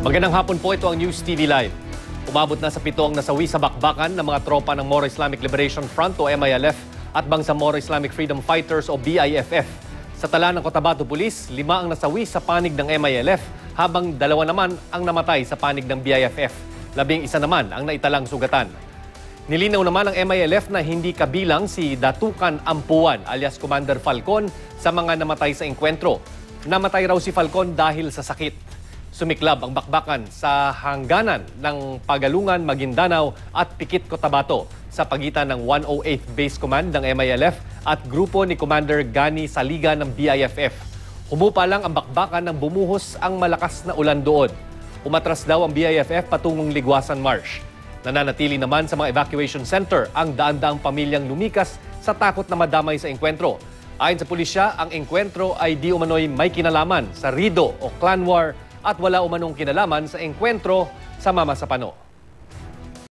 Magandang hapon po, ito ang News TV Live. Umabot na sa 7 ang nasawi sa bakbakan ng mga tropa ng Moro Islamic Liberation Front o MILF at Bangsamoro Islamic Freedom Fighters o BIFF. Sa tala ng Cotabato Police, 5 ang nasawi sa panig ng MILF habang 2 naman ang namatay sa panig ng BIFF. 11 naman ang naitalang sugatan. Nilinaw naman ng MILF na hindi kabilang si Datukan Ampuan alias Commander Falcon sa mga namatay sa engkwentro. Namatay raw si Falcon dahil sa sakit. Sumiklab ang bakbakan sa hangganan ng Pagalungan, Maguindanao at Pikit, Cotabato sa pagitan ng 108th Base Command ng MILF at grupo ni Commander Gani Saliga ng BIFF. Humupa lang ang bakbakan nang bumuhos ang malakas na ulan doon. Umatras daw ang BIFF patungong Ligwasan Marsh. Nananatili naman sa mga evacuation center ang daan-daang pamilyang lumikas sa takot na madamay sa engkwentro. Ayon sa pulisya, ang engkwentro ay di umano'y may kinalaman sa Rido o clan war at wala umanong kinalaman sa engkwentro sa Mama Sapano.